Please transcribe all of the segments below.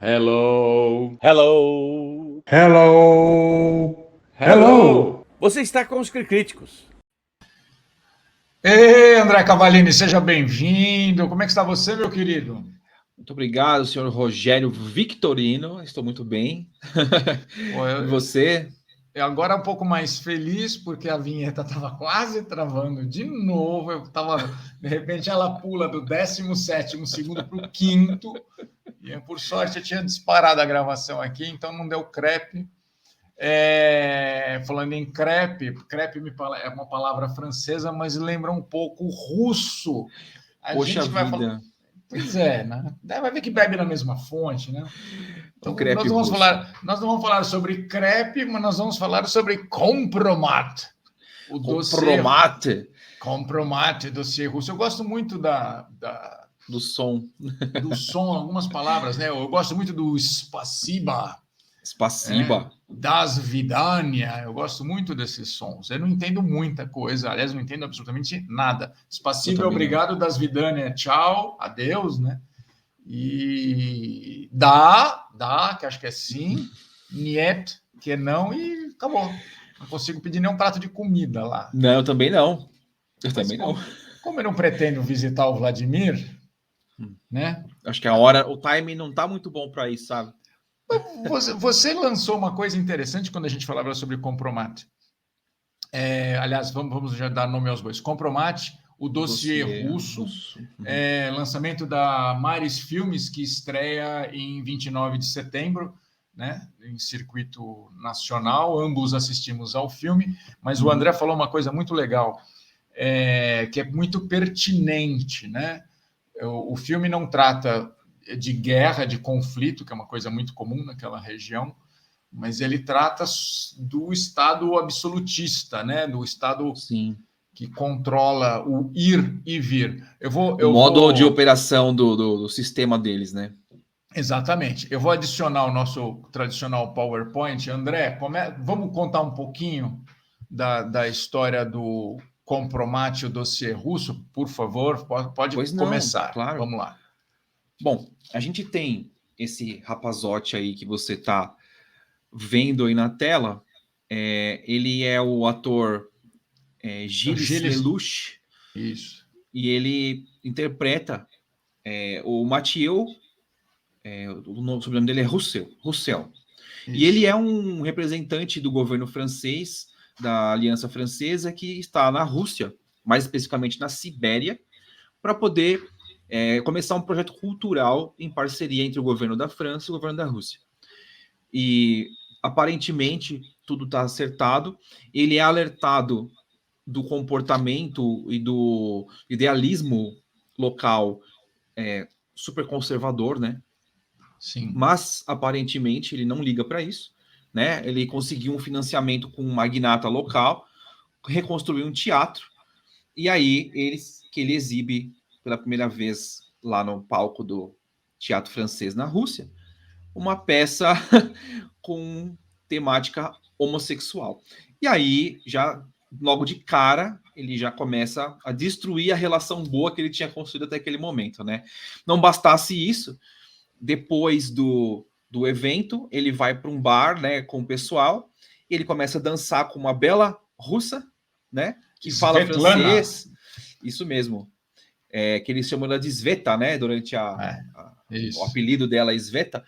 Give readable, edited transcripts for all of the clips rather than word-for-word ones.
Hello. Hello! Hello! Hello. Você está com os críticos. Ei, André Cavalini, seja bem-vindo. Como é que está você, meu querido? Muito obrigado, senhor Rogério Victorino. Estou muito bem. Pô, E você? agora um pouco mais feliz porque a vinheta estava quase travando de novo. De repente, ela pula do 17º segundo para o quinto. E por sorte eu tinha disparado a gravação aqui, então não deu crepe. Falando em crepe, é uma palavra francesa, mas lembra um pouco o russo. A Poxa gente vai falar. vida, Pois é, né? Vai ver que bebe na mesma fonte, né? um Então, crepe russo. nós não vamos falar sobre crepe, mas nós vamos falar sobre compromat, o dossiê Compromate compromat, dossiê russo. Eu gosto muito do som. do som, algumas palavras, né? Eu gosto muito do spasiba, Spaciba. das vidania. Eu gosto muito desses sons. Eu não entendo muita coisa, aliás, não entendo absolutamente nada. Eu Spasiba, também não. obrigado, das vidania, tchau, adeus, né? E dá, que acho que é sim, niet, que é não, e acabou. Não consigo pedir nenhum prato de comida lá. Não, eu também não. Eu Mas também não. como eu não pretendo visitar o Vladimir, né? Acho que a hora, o timing não tá muito bom para isso, sabe? Você lançou uma coisa interessante quando a gente falava sobre Compromat. Aliás, vamos já dar nome aos bois. Compromat, o O dossiê dossiê russo, russo. lançamento da Maris Filmes, que estreia em 29 de setembro, né, em circuito nacional. Ambos assistimos ao filme, mas o André falou uma coisa muito legal, que é muito pertinente, né? O filme não trata de guerra, de conflito, que é uma coisa muito comum naquela região, mas ele trata do Estado absolutista, né? Do Estado Sim. que controla o ir e vir. O modo de operação do sistema deles, né? Exatamente. Eu vou adicionar o nosso tradicional PowerPoint. André, vamos contar um pouquinho da história do Compromat, o dossiê russo, por favor? Pode Pois não, começar. claro. Vamos lá. Bom, a gente tem esse rapazote aí que você tá vendo aí na tela. Ele é o ator O Gilles Gilles. Lelouch Isso. e ele interpreta o Mathieu, o sobrenome dele é Roussel. E ele Isso. é um representante do governo francês, da Aliança Francesa, que está na Rússia, mais especificamente na Sibéria, para poder começar um projeto cultural em parceria entre o governo da França e o governo da Rússia. E aparentemente tudo está acertado. Ele é alertado do comportamento e do idealismo local super conservador, né? Sim. Mas aparentemente ele não liga para isso, né? Ele conseguiu um financiamento com um magnata local, reconstruiu um teatro e aí ele exibe pela primeira vez lá no palco do Teatro Francês na Rússia uma peça com temática homossexual. E aí, já logo de cara, ele já começa a destruir a relação boa que ele tinha construído até aquele momento, né? Não bastasse isso, depois do evento, ele vai para um bar, né, com o pessoal, e ele começa a dançar com uma bela russa, né, que fala Svetlana. francês, isso mesmo, que eles chamam ela de Sveta, né, durante o Isso. apelido dela é Sveta,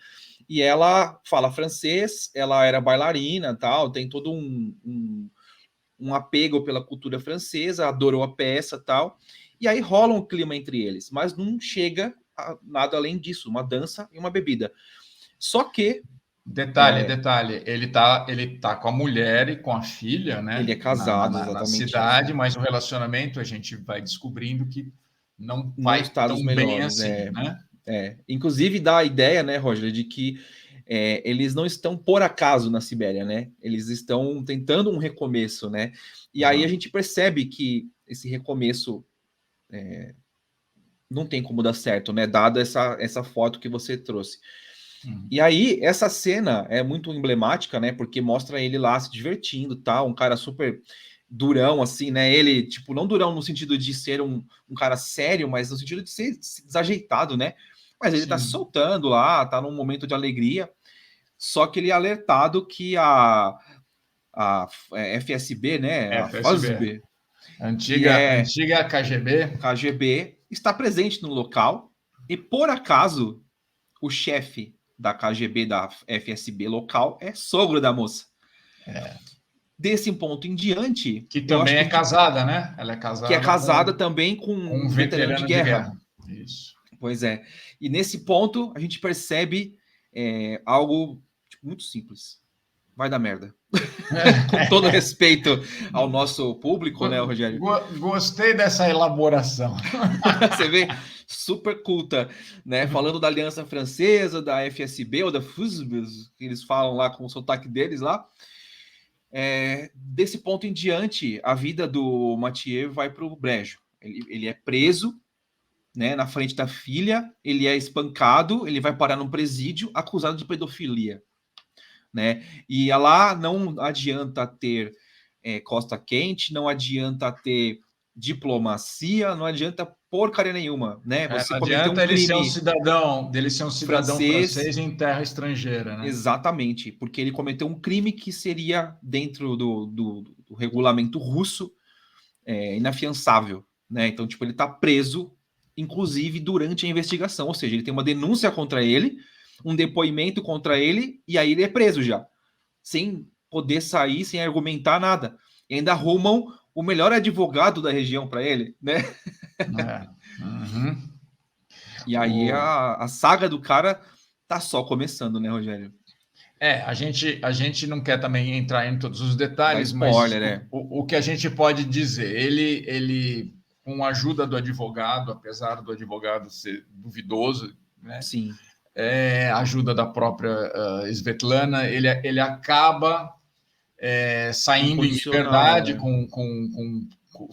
e ela fala francês, ela era bailarina, tal, tem todo um apego pela cultura francesa, adorou a peça, tal, e aí rola um clima entre eles, mas não chega a nada além disso, uma dança e uma bebida. Só que Detalhe, ele tá com a mulher e com a filha, ele é né, casado, na exatamente isso. cidade, mas o relacionamento a gente vai descobrindo que não Não vai está dos tão bem melhores, assim, né? Inclusive dá a ideia, né, Roger, de que eles não estão por acaso na Sibéria, né? Eles estão tentando um recomeço, né? E aí a Exato. gente percebe que esse recomeço não tem como dar certo, né? Dada essa foto que você trouxe. Uhum. E aí, essa cena é muito emblemática, né? Porque mostra ele lá se divertindo, tá? Um cara super durão, assim, né? Ele, tipo, não durão no sentido de ser um cara sério, mas no sentido de ser desajeitado, né? Mas ele tá se Sim. soltando lá, tá num momento de alegria. Só que ele é alertado que a FSB, né? A FSB. FASB, que é Antiga KGB. KGB, está presente no local. E por acaso, o chefe da KGB da FSB local é sogro da moça. Desse ponto em diante, Que eu acho também que é a gente, casada, né? Ela é que é casada casada também com com um um veterano de guerra. Isso. Pois é. E nesse ponto, a gente percebe algo muito simples. Vai dar merda. Com todo respeito ao nosso público, né, Rogério? Gostei dessa elaboração. Você vê, super culta, né? Falando da Aliança Francesa, da FSB ou da FUSB, que eles falam lá com o sotaque deles lá. Desse ponto em diante, a vida do Mathieu vai para o brejo. Ele é preso, né, na frente da filha, ele é espancado, ele vai parar num presídio acusado de pedofilia, né? E lá não adianta ter costa quente, não adianta ter diplomacia, não adianta porcaria nenhuma, né? Você Não cometeu um adianta crime ele ser um cidadão francês, francês em terra estrangeira, né? exatamente, porque ele cometeu um crime que seria dentro do regulamento russo inafiançável, né? Então, tipo, ele tá preso, inclusive durante a investigação, ou seja, ele tem uma denúncia contra ele, um depoimento contra ele, e aí ele é preso já, sem poder sair, sem argumentar nada. E ainda arrumam o melhor advogado da região para ele, né? Uhum. E aí a saga do cara tá só começando, né, Rogério? A gente não quer também entrar em todos os Dá detalhes, mas spoiler, né? o que a gente pode dizer, ele, com a ajuda do advogado, apesar do advogado ser duvidoso, né? Sim. Ajuda da própria Svetlana, ele acaba saindo em liberdade com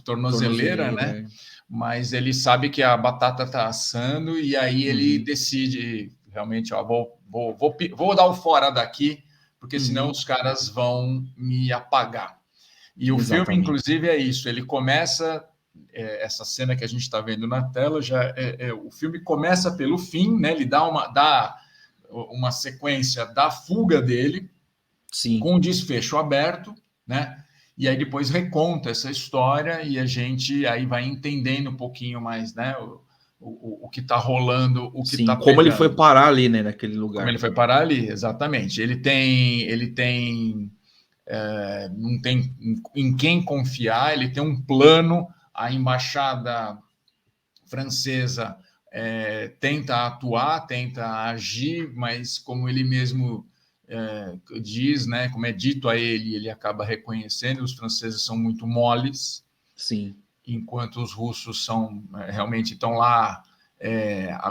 tornozeleira, né? Mas ele sabe que a batata está assando e aí ele decide realmente, vou dar o fora daqui, porque senão os caras vão me apagar. E o filme, inclusive, é isso. Ele começa essa cena que a gente está vendo na tela, o filme começa pelo fim, né? Ele dá uma sequência da fuga dele, sim, com o desfecho aberto, né? E aí depois reconta essa história e a gente aí vai entendendo um pouquinho mais, né? O que está rolando, o que está pegando. Como ele foi parar ali, né, naquele lugar. Como ele foi parar ali, exatamente. Ele não tem em quem confiar, ele tem um plano, a embaixada francesa tenta atuar, tenta agir, mas como ele mesmo diz, né, como é dito a ele, ele acaba reconhecendo, os franceses são muito moles, sim, enquanto os russos realmente estão lá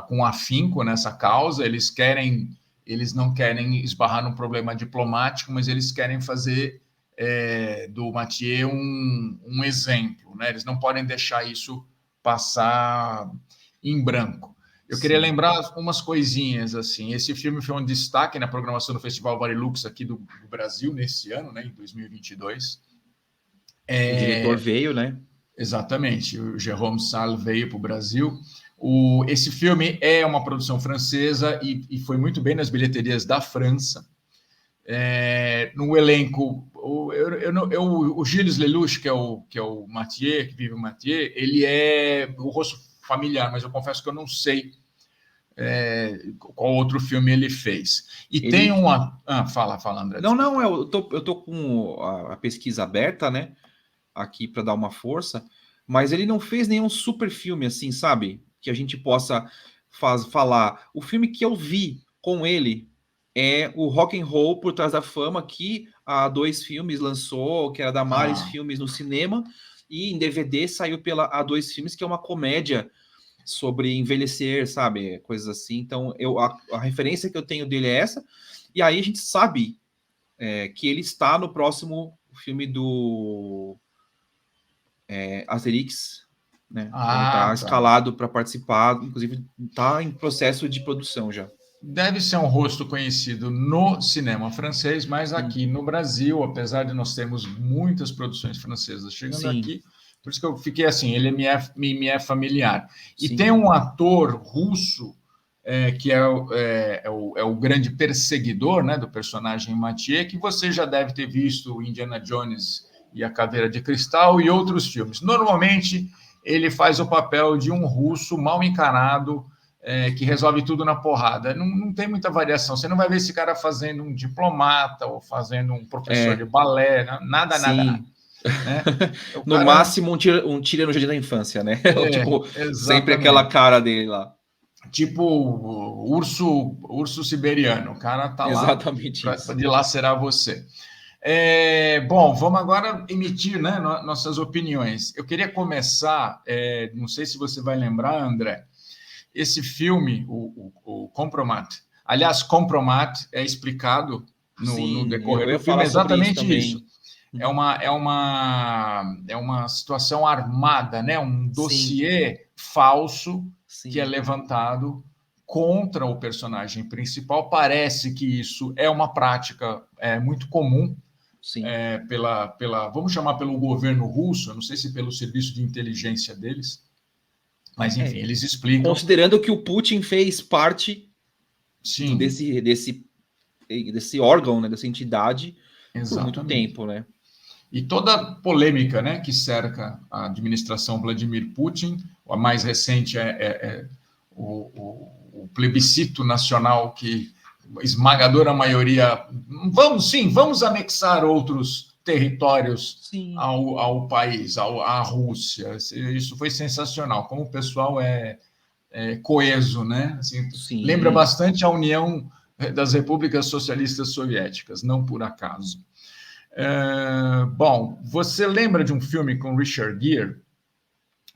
com afinco nessa causa, eles não querem esbarrar num problema diplomático, mas eles querem fazer do Mathieu um exemplo, né? Eles não podem deixar isso passar em branco. Eu queria lembrar umas coisinhas assim. Esse filme foi um destaque na programação do Festival Varilux aqui do Brasil nesse ano, né, em 2022. O diretor veio, né? Exatamente. O Jérôme Salle veio para o Brasil. Esse filme é uma produção francesa e foi muito bem nas bilheterias da França. No elenco, o Gilles Lelouch, que é o Mathieu, que vive o Mathieu, ele é o rosto familiar, mas eu confesso que eu não sei qual outro filme ele fez. E tem uma... Fala, André. Não, eu tô com a pesquisa aberta, né? Aqui para dar uma força, mas ele não fez nenhum super filme assim, sabe? Que a gente possa falar. O filme que eu vi com ele é o Rock and Roll Por Trás da Fama, que a A2 Filmes lançou, que era da Maris Filmes no cinema, e em DVD saiu pela A2 Filmes, que é uma comédia sobre envelhecer, sabe? Coisas assim. Então, a referência que eu tenho dele é essa. E aí a gente sabe que ele está no próximo filme do Asterix, né? Ele está escalado para participar, inclusive está em processo de produção já. Deve ser um rosto conhecido no cinema francês, mas aqui no Brasil, apesar de nós termos muitas produções francesas chegando aqui, por isso que eu fiquei assim, ele me é familiar. E tem um ator russo que é o grande perseguidor, né, do personagem Mathieu, que você já deve ter visto Indiana Jones e a Caveira de Cristal e outros filmes. Normalmente, ele faz o papel de um russo mal encarado, que resolve tudo na porrada. Não tem muita variação. Você não vai ver esse cara fazendo um diplomata ou fazendo um professor de balé, nada, sim. né? No máximo, um tira no jardim da infância, né? Tipo, sempre aquela cara dele lá. Tipo urso siberiano. O cara tá lá para dilacerar você. Bom, vamos agora emitir, né, nossas opiniões. Eu queria começar, não sei se você vai lembrar, André, esse filme, o Compromat. Aliás, Compromat é explicado no decorrer do filme exatamente isso. É uma situação armada, né? Um dossiê falso que é levantado contra o personagem principal. Parece que isso é uma prática muito comum vamos chamar pelo governo russo, eu não sei se pelo serviço de inteligência deles, mas enfim, eles explicam. Considerando que o Putin fez parte desse órgão, né, dessa entidade, por muito tempo, né? E toda a polêmica, né, que cerca a administração Vladimir Putin, a mais recente o plebiscito nacional que esmagadora maioria vamos anexar outros territórios ao país, à Rússia. Isso foi sensacional, como o pessoal é coeso, né? Assim, lembra bastante a União das Repúblicas Socialistas Soviéticas, não por acaso. Bom, você lembra de um filme com Richard Gere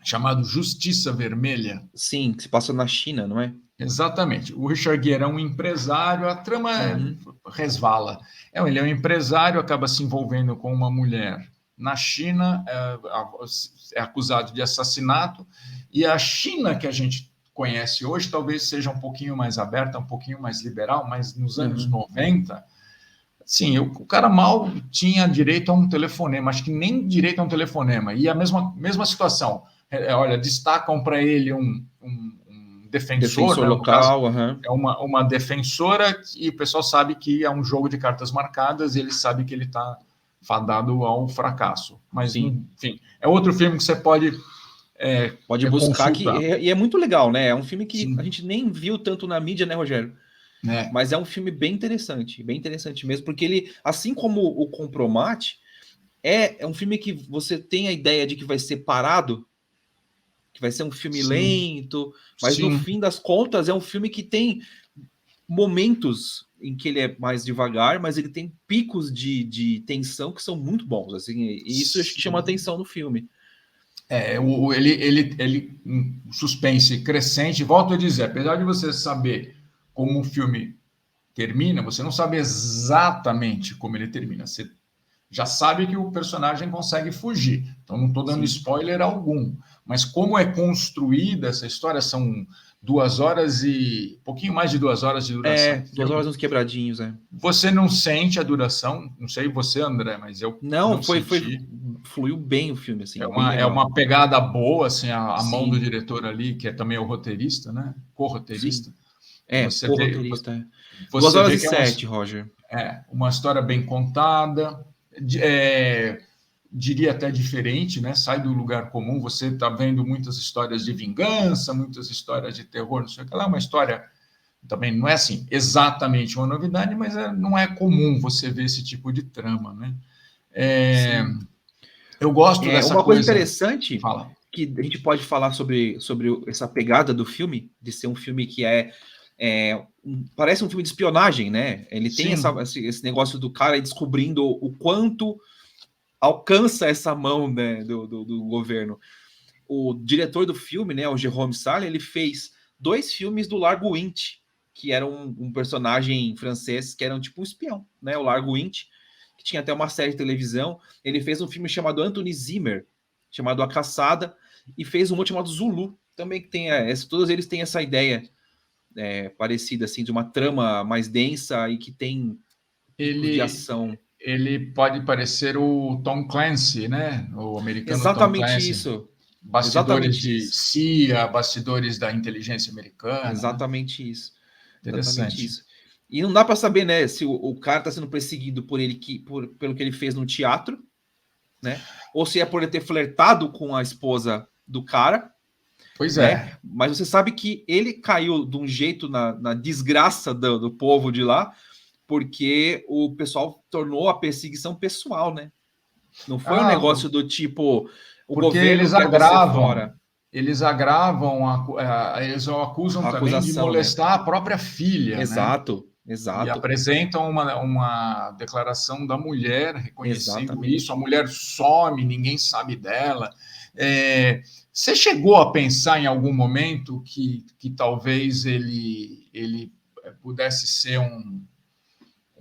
chamado Justiça Vermelha? Sim, que se passa na China, não é? Exatamente. O Richard Gere é um empresário, a trama resvala. Ele é um empresário, acaba se envolvendo com uma mulher na China, é acusado de assassinato, e a China que a gente conhece hoje talvez seja um pouquinho mais aberta, um pouquinho mais liberal, mas nos anos 90, sim, o cara mal tinha direito a um telefonema, acho que nem direito a um telefonema, e a mesma situação. Olha, destacam para ele um defensor, né? Local, é uma defensora, e o pessoal sabe que é um jogo de cartas marcadas, e ele sabe que ele está fadado ao fracasso. Mas, enfim, é outro filme que você pode buscar aqui, e é muito legal, né? É um filme que a gente nem viu tanto na mídia, né, Rogério? Mas é um filme bem interessante mesmo, porque ele, assim como o Compromat, é um filme que você tem a ideia de que vai ser parado, que vai ser um filme lento, mas no fim das contas é um filme que tem momentos em que ele é mais devagar, mas ele tem picos de tensão que são muito bons, assim, e isso acho que chama atenção no filme. Ele suspense crescente, volto a dizer, apesar de você saber como o filme termina, você não sabe exatamente como ele termina, você já sabe que o personagem consegue fugir, então não estou dando spoiler algum, mas como é construída essa história, são 2 horas e pouquinho mais de 2 horas de duração. 2 horas uns quebradinhos, Você não sente a duração, não sei você, André, mas eu não senti. Fluiu bem o filme, assim. É uma pegada boa, assim, a mão do diretor ali, que é também o roteirista, né? Co-roteirista. Co-roteirista. 2 horas e 7, Roger. Uma história bem contada, diria até diferente, né? Sai do lugar comum. Você está vendo muitas histórias de vingança, muitas histórias de terror, não sei o que lá. É uma história também não é assim exatamente uma novidade, mas não é comum você ver esse tipo de trama, né? Eu gosto dessa uma coisa interessante Fala. Que a gente pode falar sobre essa pegada do filme, de ser um filme que parece um filme de espionagem, né? Ele tem esse negócio do cara descobrindo o quanto alcança essa mão, né, do governo. O diretor do filme, né, o Jérôme Salle, ele fez 2 filmes do Largo Winch, que era um personagem francês que era tipo um espião, né? O Largo Winch, que tinha até uma série de televisão. Ele fez um filme chamado Anthony Zimmer, chamado A Caçada, e fez um outro chamado Zulu, também que tem todos eles têm essa ideia parecida, assim, de uma trama mais densa e que tem de ação. Ele pode parecer o Tom Clancy, né? O americano Exatamente Tom Clancy. isso. bastidores Exatamente de isso. CIA, bastidores da inteligência americana. Exatamente isso. Exatamente Interessante. isso. E não dá para saber, né, se o cara está sendo perseguido pelo que ele fez no teatro, né? Ou se é por ele ter flertado com a esposa do cara, Pois né? é. Mas você sabe que ele caiu de um jeito na desgraça do povo de lá, porque o pessoal tornou a perseguição pessoal, né? Não foi um negócio do tipo, o Porque governo quer você fora. eles agravam, eles o acusam A também de acusação, né? molestar a própria filha, né? Exato, E exato, apresentam uma declaração da mulher reconhecendo isso, a exatamente. mulher some, ninguém sabe dela. Você chegou a pensar em algum momento que talvez ele pudesse ser Um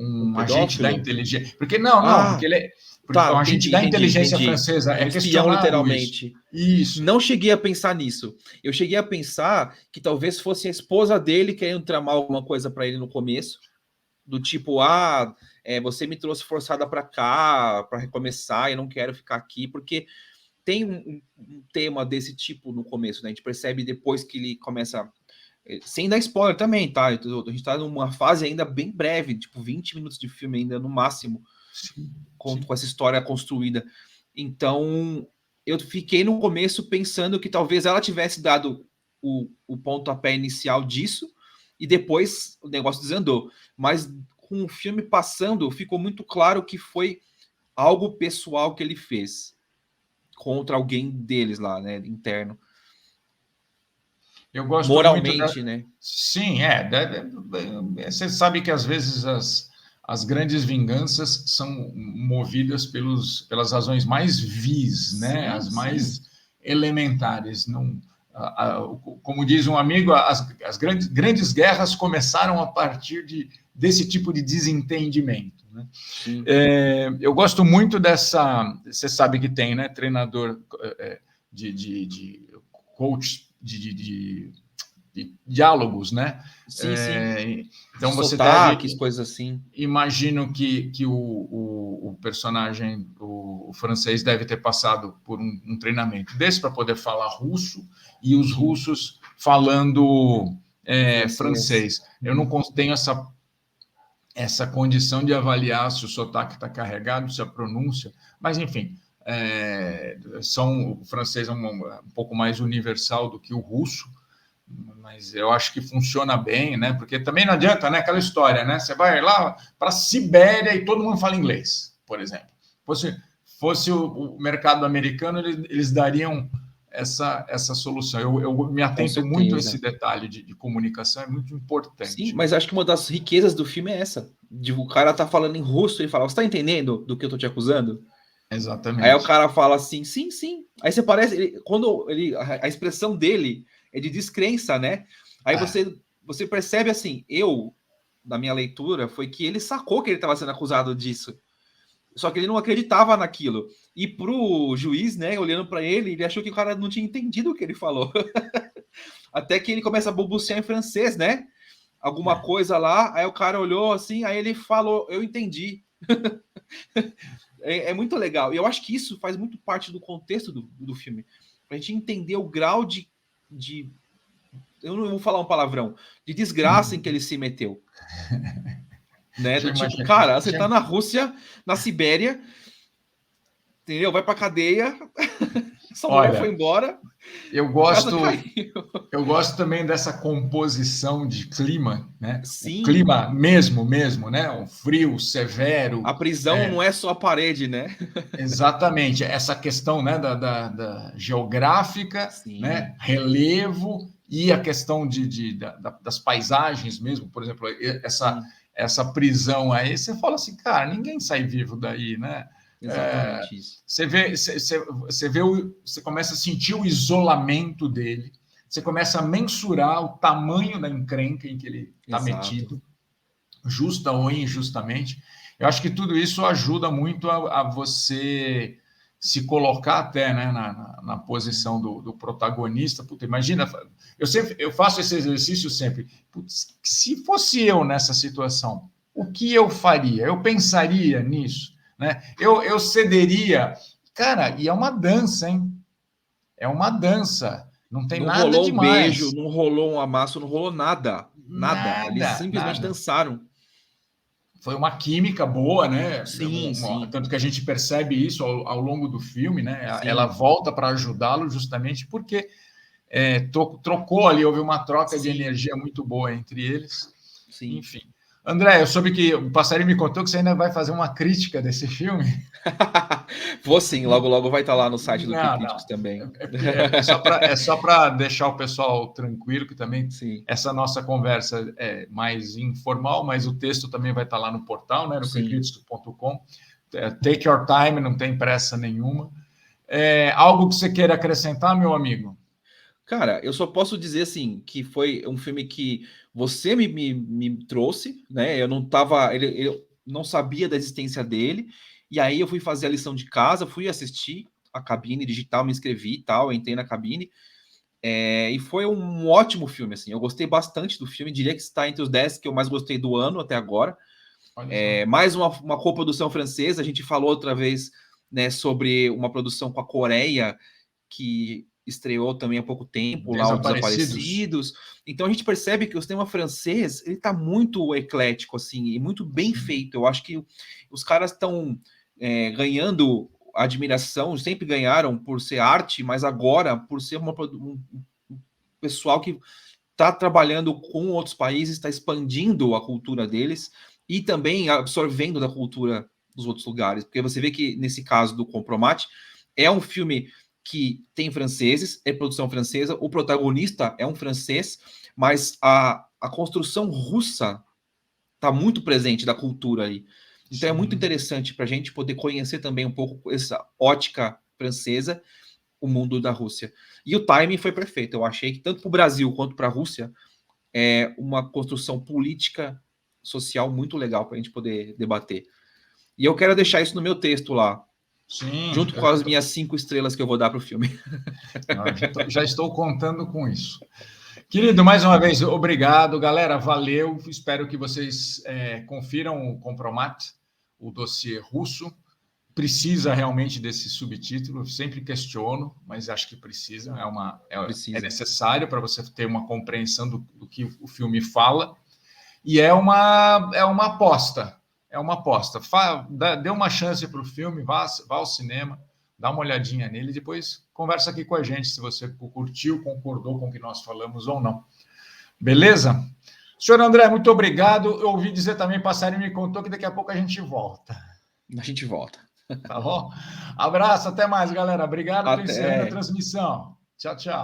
um agente da pedófilo? inteligência? Porque não, porque Ah, ele é tá, um agente da inteligência entendi. francesa, é Um espião, questionado isso. literalmente. Isso. Não cheguei a pensar nisso. Eu cheguei a pensar que talvez fosse a esposa dele querendo tramar alguma coisa para ele no começo, do tipo, você me trouxe forçada para cá, para recomeçar, eu não quero ficar aqui, porque tem um tema desse tipo no começo, né? A gente percebe depois que ele começa, sem dar spoiler também, tá? A gente tá numa fase ainda bem breve, tipo 20 minutos de filme ainda no máximo, Sim. com essa história construída. Então, eu fiquei no começo pensando que talvez ela tivesse dado o pontapé inicial disso e depois o negócio desandou. Mas com o filme passando, ficou muito claro que foi algo pessoal que ele fez contra alguém deles lá, né, interno. Eu gosto muito da. Moralmente, né? Sim, você sabe que às vezes as grandes vinganças são movidas pelas razões mais vis, né? Sim, As sim. mais elementares. Não, como diz um amigo, as grandes guerras começaram a partir desse tipo de desentendimento. Né? Sim. Eu gosto muito dessa. Você sabe que tem, né? Treinador de coach de diálogos, né? Sim, sim. Então você Sotaques, deve. coisas assim. Imagino que o personagem, o francês, deve ter passado por um treinamento desse para poder falar russo e os russos falando francês. Eu não tenho essa condição de avaliar se o sotaque está carregado, se a pronúncia, mas enfim, o francês é um pouco mais universal do que o russo, mas eu acho que funciona bem, né? Porque também não adianta, né? Aquela história, né? Você vai lá para a Sibéria e todo mundo fala inglês, por exemplo. Fosse o mercado americano, eles dariam essa solução. Eu me atento muito a esse detalhe de comunicação, é muito importante. Sim, mas acho que uma das riquezas do filme é essa. O cara tá falando em russo e fala, você tá entendendo do que eu tô te acusando? Exatamente. Aí o cara fala assim, sim, sim. Aí você parece, a expressão dele é de descrença, né? Aí você percebe assim, na minha leitura, foi que ele sacou que ele estava sendo acusado disso. Só que ele não acreditava naquilo. E pro juiz, né, olhando para ele achou que o cara não tinha entendido o que ele falou. Até que ele começa a balbuciar em francês, né? Alguma coisa lá, aí o cara olhou assim, aí ele falou, eu entendi. É muito legal. E eu acho que isso faz muito parte do contexto do filme. Pra gente entender o grau de. Eu não vou falar um palavrão, de desgraça em que ele se meteu. Né? Do tipo, cara, você tá na Rússia, na Sibéria, entendeu? Vai pra cadeia, sua mulher foi embora. Eu gosto também dessa composição de clima, né? Sim. O clima mesmo, né? Um frio severo. A prisão não é só a parede, né? Exatamente. Essa questão, né, da geográfica, né? Relevo e a questão das paisagens mesmo. Por exemplo, essa prisão aí, você fala assim, cara, ninguém sai vivo daí, né? Exatamente isso. Você começa a sentir o isolamento dele, você começa a mensurar o tamanho da encrenca em que ele está metido, justa ou injustamente. Eu acho que tudo isso ajuda muito a você se colocar até, né, na posição do protagonista. Puta, imagina, eu faço esse exercício sempre. Putz, se fosse eu nessa situação, o que eu faria? Eu pensaria nisso? Né? Eu cederia. Cara, e é uma dança, hein? é uma dança. Não tem Não nada rolou um demais. beijo, não rolou um amasso, não rolou nada. Nada. Eles simplesmente dançaram. Foi uma química boa, né? Sim, sim. Tanto que a gente percebe isso ao longo do filme, né? Sim. Ela volta para ajudá-lo justamente porque trocou ali, houve uma troca de energia muito boa entre eles. Sim. Enfim. André, eu soube que o Passarinho me contou que você ainda vai fazer uma crítica desse filme. Vou sim, logo vai estar lá no site do Críticos também. É só para deixar o pessoal tranquilo, que também sim. Essa nossa conversa é mais informal, mas o texto também vai estar lá no portal, né, no críticos.com. Take your time, não tem pressa nenhuma. Algo que você queira acrescentar, meu amigo? Cara, eu só posso dizer assim que foi um filme que você me trouxe, né? Eu não tava, eu não sabia da existência dele, e aí eu fui fazer a lição de casa, fui assistir a cabine digital, me inscrevi e tal, entrei na cabine, e foi um ótimo filme, assim. Eu gostei bastante do filme, diria que está entre os 10 que eu mais gostei do ano até agora. Mais uma coprodução francesa, a gente falou outra vez, né, sobre uma produção com a Coreia, que estreou também há pouco tempo, lá, o Desaparecidos. Então a gente percebe que o cinema francês, ele tá muito eclético, assim, e muito bem feito. Eu acho que os caras estão ganhando admiração, sempre ganharam por ser arte, mas agora por ser um pessoal que está trabalhando com outros países, está expandindo a cultura deles e também absorvendo da cultura dos outros lugares. Porque você vê que, nesse caso do Compromat, é um filme que tem franceses, é produção francesa, o protagonista é um francês, mas a construção russa está muito presente da cultura aí. Então é muito interessante para a gente poder conhecer também um pouco essa ótica francesa, o mundo da Rússia. E o timing foi perfeito. Eu achei que tanto para o Brasil quanto para a Rússia é uma construção política, social muito legal para a gente poder debater. E eu quero deixar isso no meu texto lá. Sim, junto com as minhas 5 estrelas que eu vou dar para o filme. Já estou contando com isso. Querido, mais uma vez, obrigado. Galera, valeu. Espero que vocês confiram o Compromat, o dossiê russo. Precisa realmente desse subtítulo. Sempre questiono, mas acho que precisa. É necessário para você ter uma compreensão do que o filme fala. E é uma aposta. É uma aposta. Dê uma chance para o filme, vá ao cinema, dá uma olhadinha nele e depois conversa aqui com a gente se você curtiu, concordou com o que nós falamos ou não. Beleza? Senhor André, muito obrigado. Eu ouvi dizer também, Passarinho me contou que daqui a pouco a gente volta. A gente volta. Tá bom? Abraço, até mais, galera. Obrigado por encerrar a transmissão. Tchau, tchau.